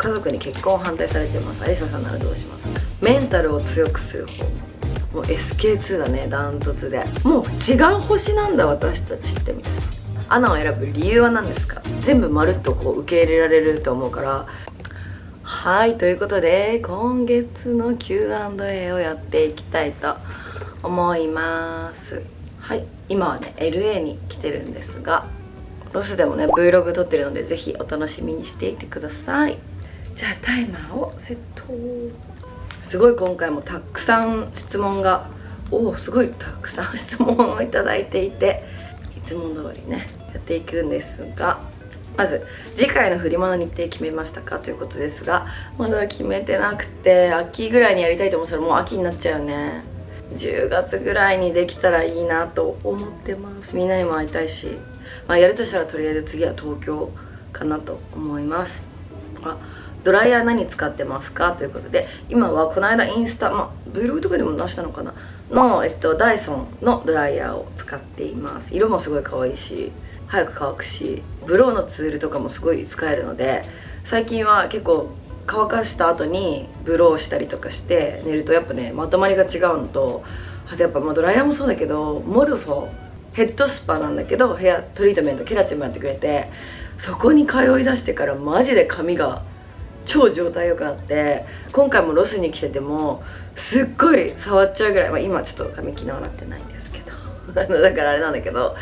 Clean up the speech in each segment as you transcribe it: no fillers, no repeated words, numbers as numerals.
家族に結婚を反対されてます。アリサさんならどうしますか？メンタルを強くする方、もう SK2 だね、ダントツで。もう違う星なんだ私たちってみたいな。アナを選ぶ理由は何ですか？全部まるっとこう受け入れられると思うから。はい、ということで今月の Q&A をやっていきたいと思います。はい、今はね LA に来てるんですが、ロスでもね Vlog 撮ってるのでぜひお楽しみにしていてください。じゃあタイマーをセット。すごい今回もたくさん質問がすごいたくさん質問をいただいていて、いつも通りねやっていくんですが、まず次回の振り物日程決めましたかということですが、まだ決めてなくて、秋ぐらいにやりたいと思ったらもう秋になっちゃうよね。10月ぐらいにできたらいいなと思ってます。みんなにも会いたいし、やるとしたらとりあえず次は東京かなと思います。ドライヤー何使ってますかということで、今はこの間インスタ、Vlog とかでも出したのかなの、ダイソンのドライヤーを使っています。色もすごい可愛いし早く乾くし、ブローのツールとかもすごい使えるので、最近は結構乾かした後にブローしたりとかして寝るとやっぱねまとまりが違うのと、あとやっぱドライヤーもそうだけど、モルフォヘッドスパなんだけどヘアトリートメントケラチンもやってくれて、そこに通いだしてからマジで髪が超状態良くなって、今回もロスに来ててもすっごい触っちゃうぐらい、今ちょっと髪昨日なってないんですけどだからあれなんだけど、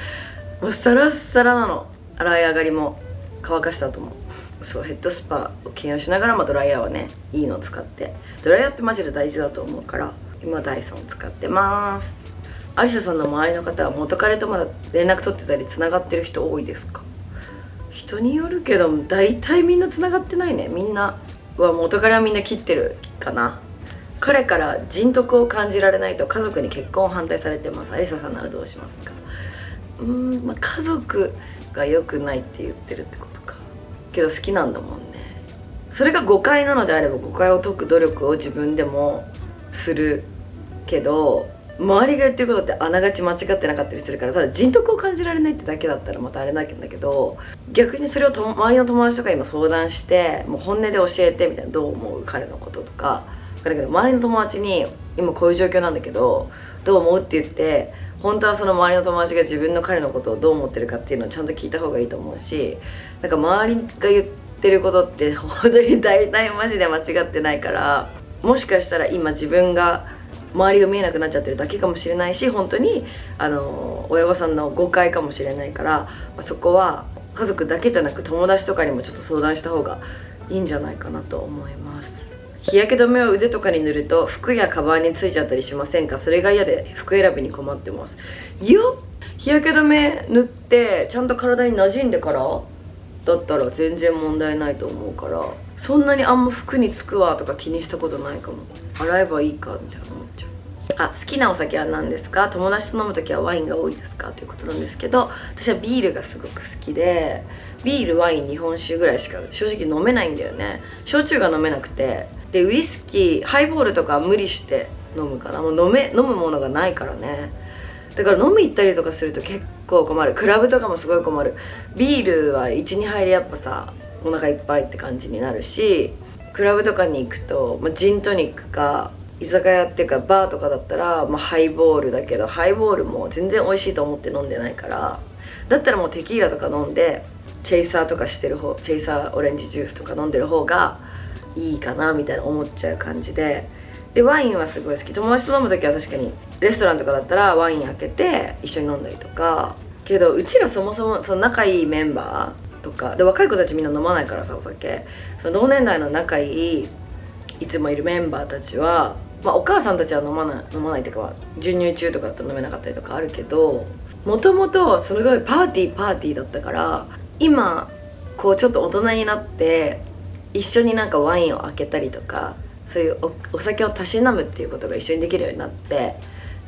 もうサラッサラなの。洗い上がりも乾かした後もそう、ヘッドスパを起用しながらドライヤーはねいいのを使って、ドライヤーってマジで大事だと思うから今ダイソン使ってます。アリサさんの周りの方は元彼とまだ連絡取ってたりつながってる人多いですか？人によるけど大体みんなつながってないね。みんなは元彼はみんな切ってるかな。彼から人徳を感じられないと家族に結婚を反対されてます。アリサさんならどうしますか？家族が良くないって言ってるってことか。けど好きなんだもんね。それが誤解なのであれば誤解を解く努力を自分でもするけど、周りが言ってることってあながち間違ってなかったりするから、ただ人徳を感じられないってだけだったらまたあれだけど、逆にそれを周りの友達とかにも相談して、もう本音で教えてみたいな、どう思う彼のこととか。だけど周りの友達に今こういう状況なんだけどどう思うって言って、本当はその周りの友達が自分の彼のことをどう思ってるかっていうのをちゃんと聞いた方がいいと思うし、なんか周りが言ってることって本当に大体マジで間違ってないから、もしかしたら今自分が周りが見えなくなっちゃってるだけかもしれないし、本当に親御さんの誤解かもしれないから、そこは家族だけじゃなく友達とかにもちょっと相談した方がいいんじゃないかなと思います。日焼け止めを腕とかに塗ると服やカバンについちゃったりしませんか？それが嫌で服選びに困ってます。いや、日焼け止め塗ってちゃんと体に馴染んでからだったら全然問題ないと思うから、そんなにあんま服につくわとか気にしたことないかも。洗えばいいかみたいな思っちゃう。好きなお酒は何ですか？友達と飲む時はワインが多いですか？ということなんですけど、私はビールがすごく好きで、ビール、ワイン、日本酒ぐらいしか正直飲めないんだよね。焼酎が飲めなくて、でウイスキー、ハイボールとか無理して飲むかな。もう飲むものがないからね。だから飲み行ったりとかすると結構困る。クラブとかもすごい困る。ビールは 1,2 杯でやっぱさお腹いっぱいって感じになるし、クラブとかに行くと、ジントニックか居酒屋っていうかバーとかだったら、ハイボールだけど、ハイボールも全然美味しいと思って飲んでないから、だったらもうテキーラとか飲んでチェイサーとかしてる方、チェイサーオレンジジュースとか飲んでる方がいいかなみたいな思っちゃう感じで、ワインはすごい好き。友達と飲む時は確かにレストランとかだったらワイン開けて一緒に飲んだりとか。けどうちらそもそもその仲いいメンバーとかで、若い子たちみんな飲まないからさ、お酒。その同年代の仲いいいつもいるメンバーたちは、お母さんたちは飲まないっていうか、授乳中とかだと飲めなかったりとかあるけど、もともとすごいパーティーだったから、今こうちょっと大人になって一緒になんかワインを開けたりとか、そういう お酒をたしなむっていうことが一緒にできるようになって、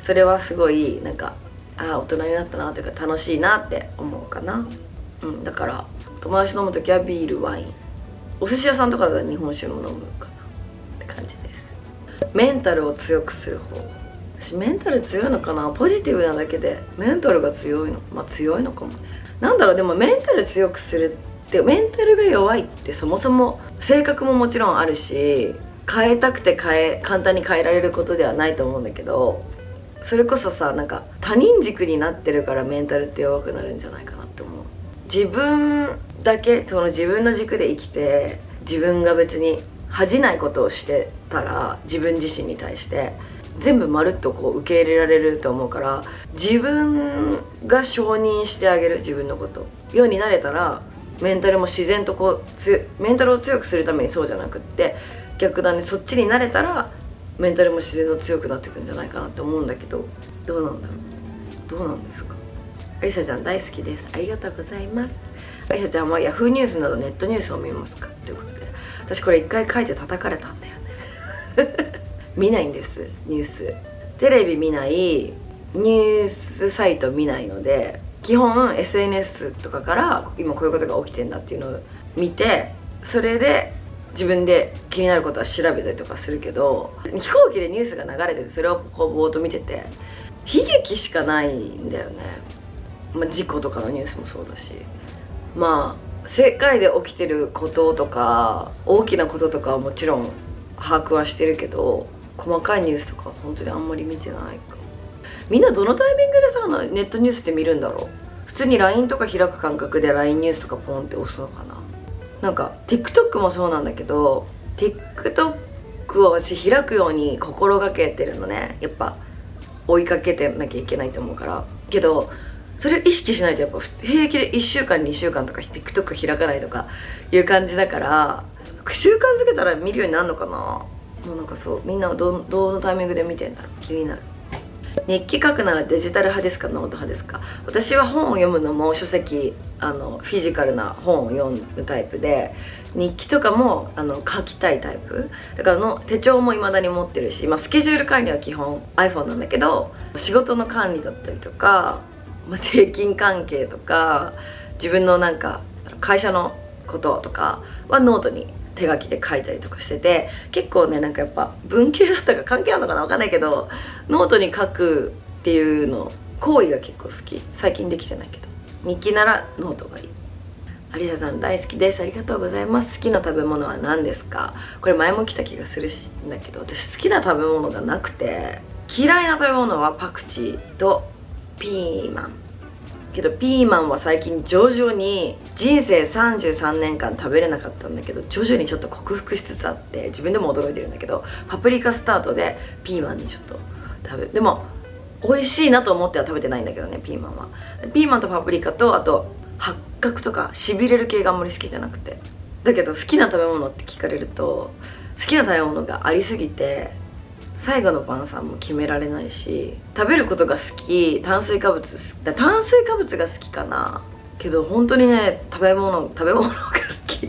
それはすごいなんか大人になったなというか楽しいなって思うかな。だから友達と飲む時はビール、ワイン、お寿司屋さんとかだと日本酒も飲むかなって感じです。メンタルを強くする方、私メンタル強いのかな。ポジティブなだけでメンタルが強いの、強いのかもね。なんだろう、でもメンタル強くするっでメンタルが弱いってそもそも性格ももちろんあるし、変えたくて簡単に変えられることではないと思うんだけど、それこそさ、なんか他人軸になってるからメンタルって弱くなるんじゃないかなって思う。自分だけその自分の軸で生きて、自分が別に恥じないことをしてたら、自分自身に対して全部まるっとこう受け入れられると思うから、自分が承認してあげる自分のことようになれたら、メンタルも自然とこうメンタルを強くするためにそうじゃなくって、逆だね、そっちになれたらメンタルも自然と強くなっていくんじゃないかなって思うんだけど、どうなんだろう、どうなんですか。アリサちゃん大好きです、ありがとうございます。アリサちゃんはヤフーニュースなどネットニュースを見ますかということで、私これ一回書いて叩かれたんだよね見ないんです、ニュース。テレビ見ない、ニュースサイト見ないので、基本 SNS とかから今こういうことが起きてんだっていうのを見て、それで自分で気になることは調べたりとかするけど、飛行機でニュースが流れてて、それをこうぼーっと見てて、悲劇しかないんだよね。事故とかのニュースもそうだし、世界で起きてることとか大きなこととかはもちろん把握はしてるけど、細かいニュースとか本当にあんまり見てないか。みんなどのタイミングでさ、ネットニュースって見るんだろう。普通に LINE とか開く感覚で LINE ニュースとかポンって押すのかな。なんか TikTok もそうなんだけど、 TikTok を私開くように心がけてるのね。やっぱ追いかけてなきゃいけないと思うから。けどそれを意識しないと、やっぱ平気で1週間2週間とか TikTok 開かないとかいう感じだから、習慣づけたら見るようになるのかな。もうなんかそう、みんなはどのタイミングで見てんだろう、気になる。日記書くならデジタル派ですかノート派ですか。私は本を読むのも書籍、フィジカルな本を読むタイプで、日記とかも書きたいタイプだから。手帳も未だに持ってるし、スケジュール管理は基本 iPhone なんだけど、仕事の管理だったりとか、税金関係とか自分のなんか会社のこととかはノートに手書きで書いたりとかしてて、結構ね、なんかやっぱ文系だったか関係あるのかな、分かんないけど、ノートに書くっていうの行為が結構好き。最近できてないけど、日記ならノートがいい。アリサさん大好きです、ありがとうございます。好きな食べ物は何ですか。これ前も来た気がするんだけど、私好きな食べ物がなくて、嫌いな食べ物はパクチーとピーマン。けどピーマンは最近徐々に、人生33年間食べれなかったんだけど、徐々にちょっと克服しつつあって、自分でも驚いてるんだけど、パプリカスタートでピーマンにちょっとでも美味しいなと思っては食べてないんだけどね。ピーマンはピーマンとパプリカと、あと八角とかしびれる系があんまり好きじゃなくて、だけど好きな食べ物って聞かれると、好きな食べ物がありすぎて最後の晩餐も決められないし、食べることが好き、炭水化物が好きかな。けど本当にね、食べ物が好きっ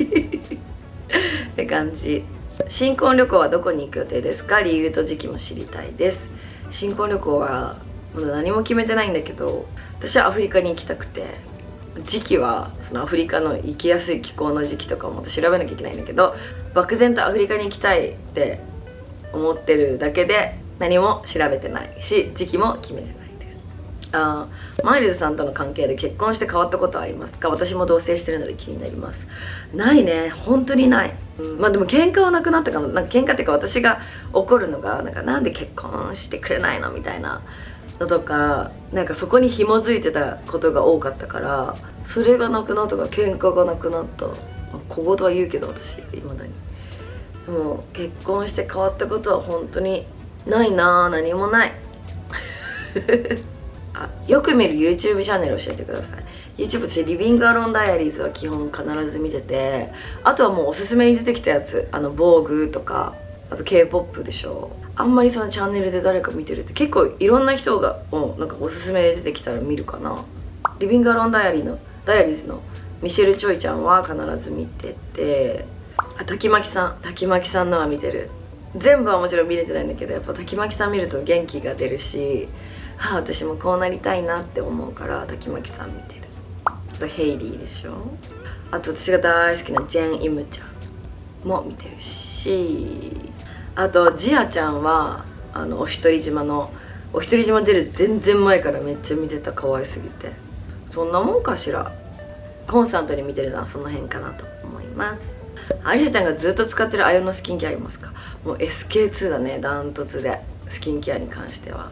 て感じ。新婚旅行はどこに行く予定ですか。理由と時期も知りたいです。新婚旅行はまだ何も決めてないんだけど、私はアフリカに行きたくて、時期はそのアフリカの行きやすい気候の時期とかも調べなきゃいけないんだけど、漠然とアフリカに行きたいって思ってるだけで何も調べてないし、時期も決めてないです。マイルズさんとの関係で結婚して変わったことはありますか。私も同棲してるので気になります。ないね、本当にない。でも喧嘩はなくなったかな。なんか喧嘩っていうか、私が怒るのがなんで結婚してくれないのみたいなのとか、なんかそこに紐づいてたことが多かったから、それがなくなったから喧嘩がなくなった。小言は言うけど私未だに。でも結婚して変わったことは本当にないな。何もないよく見る YouTube チャンネル教えてください。 YouTube ってリビングアロンダイアリーズは基本必ず見てて、あとはもうおすすめに出てきたやつ、防具とか、あと K-POP でしょ。あんまりそのチャンネルで誰か見てるって結構いろんな人がなんかおすすめで出てきたら見るかな。リビングアロンダイアリーズのミシェル・チョイちゃんは必ず見てて、滝巻さんのは見てる。全部はもちろん見れてないんだけど、やっぱ滝巻さん見ると元気が出るし、私もこうなりたいなって思うから滝巻さん見てる。あとヘイリーでしょ。あと私が大好きなジェン・イムちゃんも見てるし、あとジアちゃんはお一人島出る全然前からめっちゃ見てた。可愛すぎて。そんなもんかしら。コンスタントに見てるのはその辺かなと思います。ありさちゃんがずっと使ってるアヨンのスキンケアありますか？もう SK2 だね、ダントツで。スキンケアに関しては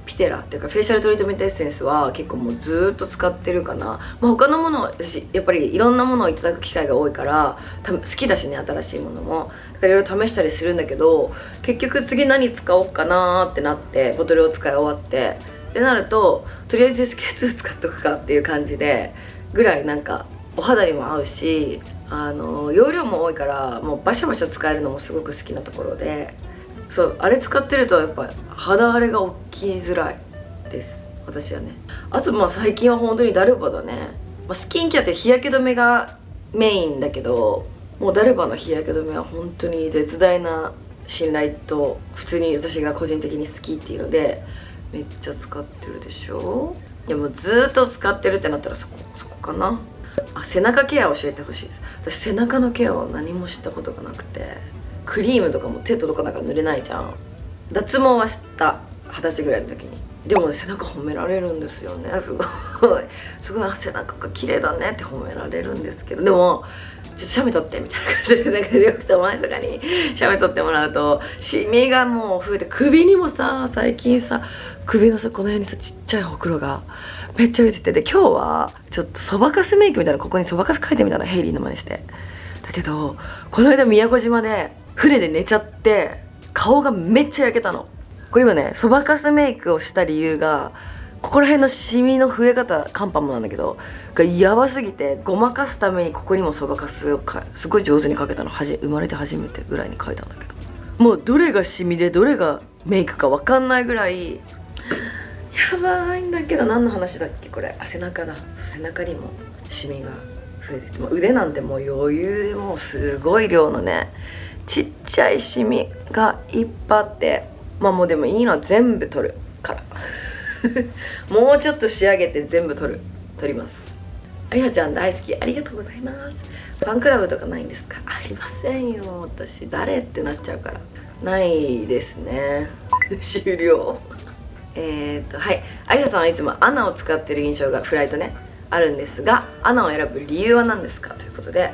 ピテラっていうかフェイシャルトリートメントエッセンスは結構もうずっと使ってるかな。他のもの私やっぱりいろんなものをいただく機会が多いから好きだしね、新しいものもだからいろいろ試したりするんだけど、結局次何使おうかなってなってボトルを使い終わってってなると、とりあえず SK2 使っとくかっていう感じでぐらい、なんかお肌にも合うし容量も多いからもうバシャバシャ使えるのもすごく好きなところで、そうあれ使ってるとやっぱ肌荒れが起きづらいです私はね。あと最近は本当にダルバだね。スキンケアって日焼け止めがメインだけど、もうダルバの日焼け止めは本当に絶大な信頼と、普通に私が個人的に好きっていうのでめっちゃ使ってるでしょ。いやもうずっと使ってるってなったらそこかな。背中ケア教えてほしいです。私背中のケアは何もしたことがなくて、クリームとかも手とかなんか塗れないじゃん。脱毛はした20歳ぐらいの時に。でも背中褒められるんですよね。すごい背中が綺麗だねって褒められるんですけど、でもちょっと写メ撮ってみたいな感じでなんかよく友達とかに写メ撮ってもらうとシミがもう増えて、首にもさ最近さ首のこの辺にさちっちゃいほくろがめっちゃ増えてて、で今日はちょっとそばかすメイクみたいな、ここにそばかす描いてみたの、ヘイリーの真似して。だけどこの間宮古島で船で寝ちゃって顔がめっちゃ焼けたの。これ今ねそばかすメイクをした理由が、ここら辺のシミの増え方カンパもなんだけどがやばすぎて、ごまかすためにここにもそばかすをすごい上手にかけたの。生まれて初めてぐらいにかいたんだけど、もうどれがシミでどれがメイクか分かんないぐらいやばいんだけど、何の話だっけこれ。背中だ。背中にもシミが増えてて、腕なんてもう余裕でもうすごい量のねちっちゃいシミがいっぱいあって、もうでもいいのは全部取るからもうちょっと仕上げて全部取ります。ありはちゃん大好き、ありがとうございます。ファンクラブとかないんですか？ありませんよ、私誰ってなっちゃうからないですね終了はい、ありささんはいつもアナを使ってる印象がフライトねあるんですが、アナを選ぶ理由は何ですかということで、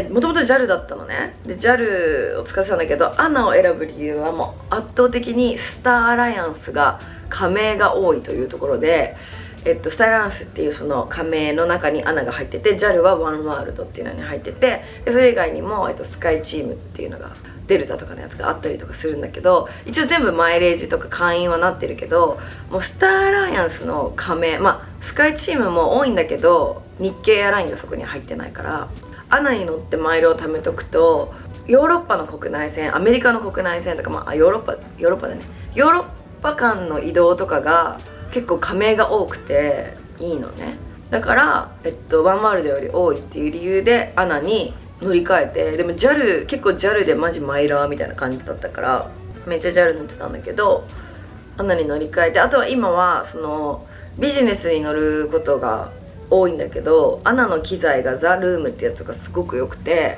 もともと JAL だったのね。で JAL を使ってたんだけど、アナを選ぶ理由はもう圧倒的にスターアライアンスが加盟が多いというところで、スターアライアンスっていうその加盟の中にアナが入ってて、 JAL はワンワールドっていうのに入ってて、でそれ以外にも、スカイチームっていうのがデルタとかのやつがあったりとかするんだけど、一応全部マイレージとか会員はなってるけど、もうスターアライアンスの加盟、スカイチームも多いんだけど日系エアラインがそこには入ってないから、アナに乗ってマイルを貯めとくとヨーロッパの国内線、アメリカの国内線とか、ヨーロッパだね、ヨーロッパ間の移動とかが結構加盟が多くていいのね。だから、ワンワールドより多いっていう理由でアナに乗り換えて、でも 結構 JAL でマジマイラーみたいな感じだったからめっちゃ JAL 乗ってたんだけど、アナに乗り換えて、あとは今はそのビジネスに乗ることが多いんだけど、アナの機材がザ・ルームってやつがすごく良くて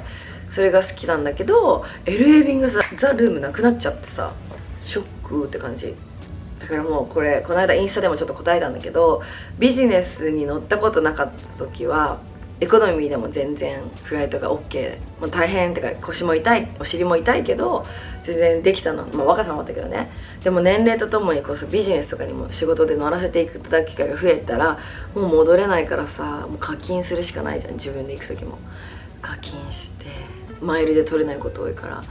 それが好きなんだけど、 LA 便がザ・ルームなくなっちゃってさ、ショックって感じだから、もうこの間インスタでもちょっと答えたんだけど、ビジネスに乗ったことなかった時はエコノミーでも全然フライトが OK、大変ってか腰も痛いお尻も痛いけど全然できたの、若さもあったけどね。でも年齢とともにビジネスとかにも仕事で乗らせていく機会が増えたらもう戻れないからさ、もう課金するしかないじゃん。自分で行く時も課金してマイルで取れないこと多いから。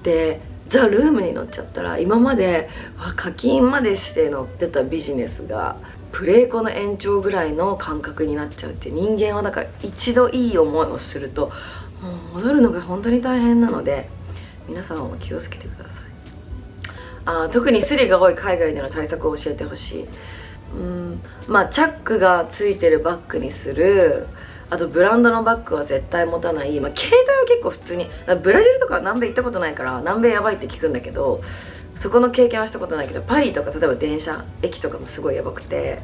でザ・ルームに乗っちゃったら、今まで課金までして乗ってたビジネスがプレーコの延長ぐらいの感覚になっちゃうっていう。人間はだから一度いい思いをするともう戻るのが本当に大変なので、皆さんも気をつけてください。特にスリが多い海外での対策を教えてほしい。チャックがついてるバッグにする。あとブランドのバッグは絶対持たない。携帯は結構普通に、ブラジルとか南米行ったことないから南米やばいって聞くんだけど、そこの経験はしたことないけど、パリとか例えば電車駅とかもすごいやばくて、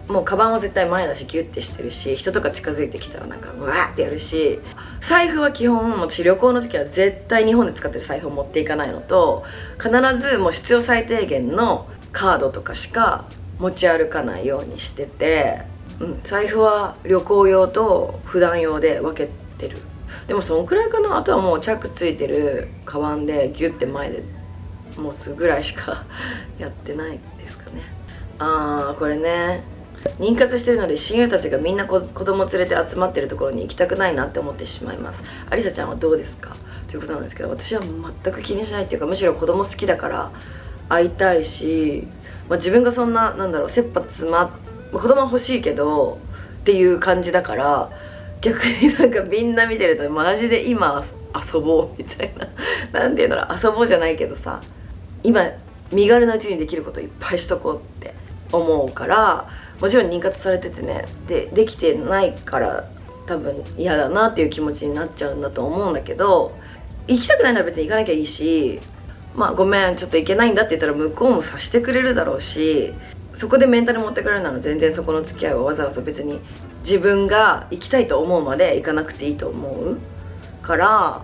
もうカバンは絶対前だしギュッてしてるし、人とか近づいてきたらなんかうわーってやるし、財布は基本私旅行の時は絶対日本で使ってる財布を持っていかないのと、必ずもう必要最低限のカードとかしか持ち歩かないようにしてて、財布は旅行用と普段用で分けてる。でもそんくらいかな。あとはもうチャックついてるカバンでギュッて前で持つぐらいしかやってないですかね。これね、妊活してるので親友たちがみんな子供連れて集まってるところに行きたくないなって思ってしまいます。ありさちゃんはどうですかということなんですけど、私は全く気にしないっていうか、むしろ子供好きだから会いたいし、自分がそんな切羽詰ま子供は欲しいけどっていう感じだから、逆にみんな見てるとマジで今遊ぼうみたいななんていうの、遊ぼうじゃないけどさ、今身軽なうちにできることいっぱいしとこうって思うから、もちろん妊活されててね、できてないから多分嫌だなっていう気持ちになっちゃうんだと思うんだけど、行きたくないなら別に行かなきゃいいし、ごめんちょっと行けないんだって言ったら向こうも察してくれるだろうし、そこでメンタル持ってくれるなら全然そこの付き合いはわざわざ別に自分が行きたいと思うまで行かなくていいと思うから。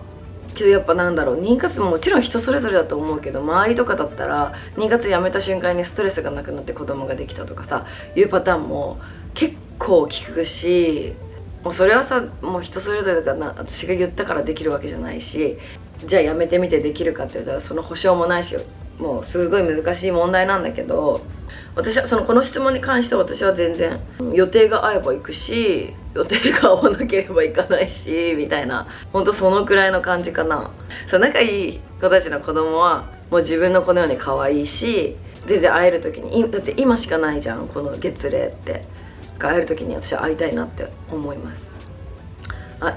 けどやっぱ妊活ももちろん人それぞれだと思うけど、周りとかだったら妊活やめた瞬間にストレスがなくなって子供ができたとかさ、いうパターンも結構聞くし、もうそれはさ、もう人それぞれだからな、私が言ったからできるわけじゃないし、じゃあやめてみてできるかって言ったらその保証もないし、もうすごい難しい問題なんだけど、私はこの質問に関しては私は全然予定が合えば行くし、予定が合わなければ行かないしみたいな、ほんとそのくらいの感じかな。仲いい子たちの子供はもう自分の子のように可愛いし、全然会える時に、だって今しかないじゃんこの月齢って。会える時に私は会いたいなって思います。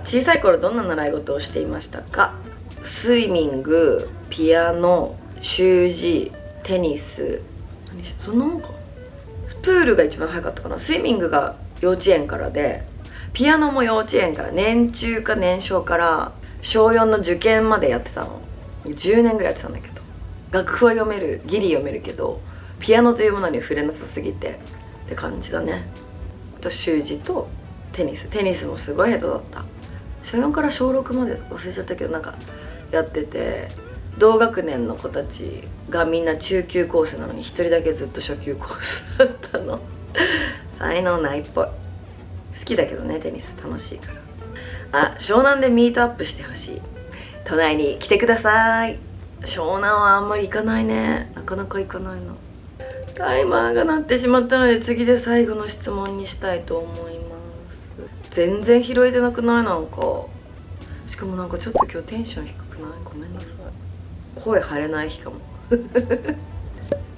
小さい頃どんな習い事をしていましたか？スイミング、ピアノ、習字、テニス、そんなもんか。プールが一番早かったかな。スイミングが幼稚園からで、ピアノも幼稚園から、年中か年少から小4の受験までやってたの。10年ぐらいやってたんだけど、楽譜は読める、ギリ読めるけどピアノというものに触れなさすぎてって感じだね。あと習字とテニスもすごい下手だった。小4から小6まで忘れちゃったけどやってて、同学年の子たちがみんな中級コースなのに一人だけずっと初級コースだったの才能ないっぽい。好きだけどね、テニス楽しいから。湘南でミートアップしてほしい。都内に来てください。湘南はあんまり行かないね、なかなか行かないの。タイマーが鳴ってしまったので次で最後の質問にしたいと思います。全然拾えてなくない？しかもちょっと今日テンション低くない？ごめんなさい。声張れない日かも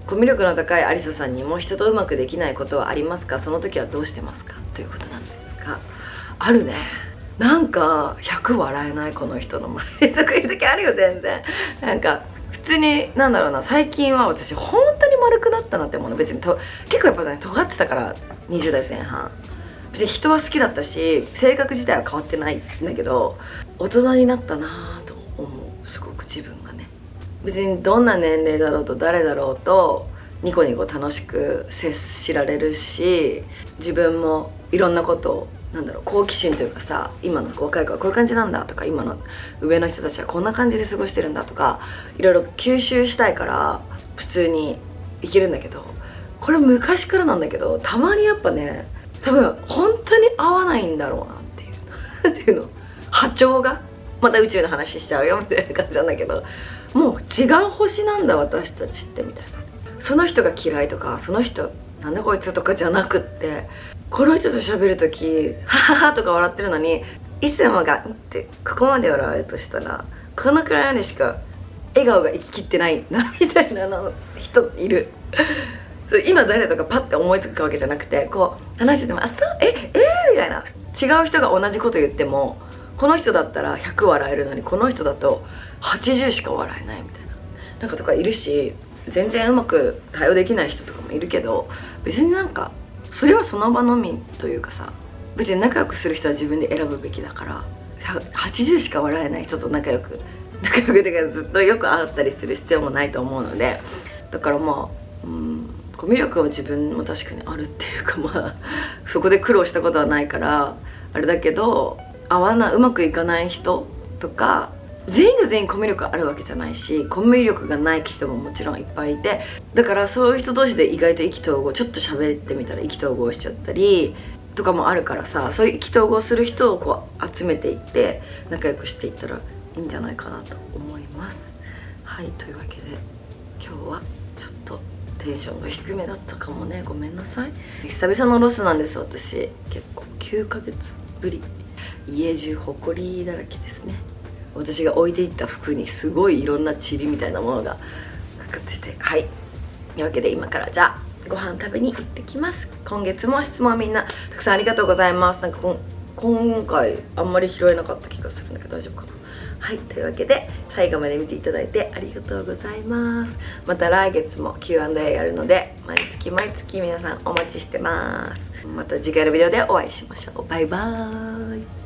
コミュ力の高いアリサさんにも人とうまくできないことはありますか？その時はどうしてますか？ということなんですが、あるね。100笑えない、この人の前とかいう時あるよ。全然普通に最近は私本当に丸くなったなって思うの。別に結構やっぱね尖ってたから、20代前半別に人は好きだったし性格自体は変わってないんだけど、大人になったなぁと思う。すごく自分がね、別にどんな年齢だろうと誰だろうとニコニコ楽しく接しられるし、自分もいろんなことを好奇心というかさ、今の若い子はこういう感じなんだとか、今の上の人たちはこんな感じで過ごしてるんだとか、いろいろ吸収したいから普通にいけるんだけど、これ昔からなんだけど、たまにやっぱね、多分本当に合わないんだろうなっていうなんていうの、波長がまた宇宙の話しちゃうよみたいな感じなんだけど、もう違う星なんだ私たちってみたいな。その人が嫌いとか、その人なんだこいつとかじゃなくって、この人と喋るときハハハとか笑ってるのに、いつもがってここまで笑うとしたらこのくらいでしか笑顔が行ききってないなみたいなの人いる今誰とかパッて思いつくわけじゃなくて、こう話しててもそうみたいな、違う人が同じこと言ってもこの人だったら100笑えるのにこの人だと80しか笑えないみたいなとかいるし、全然うまく対応できない人とかもいるけど、別にそれはその場のみというかさ、別に仲良くする人は自分で選ぶべきだから、80しか笑えない人と仲良くっていうかずっとよく会ったりする必要もないと思うので、だからコミュ力は自分も確かにあるっていうか、そこで苦労したことはないからあれだけど、うまくいかない人とか、全員が全員コミュ力あるわけじゃないし、コミュ力がない人ももちろんいっぱいいて、だからそういう人同士で意外と意気投合、ちょっと喋ってみたら意気投合しちゃったり、とかもあるからさ、そういう意気投合する人をこう集めていって仲良くしていったらいいんじゃないかなと思います。はい、というわけで今日はちょっとテンションが低めだったかもね、ごめんなさい。久々のロスなんです。私結構9ヶ月ぶり。家中ほこりだらけですね。私が置いていった服にすごいいろんな塵みたいなものがかかってて、はい、というわけで今からじゃあご飯食べに行ってきます。今月も質問みんなたくさんありがとうございます。なんか今回あんまり拾えなかった気がするんだけど大丈夫かな。はい、というわけで最後まで見ていただいてありがとうございます。また来月も Q&A やるので毎月皆さんお待ちしてます。また次回のビデオでお会いしましょう。バイバーイ。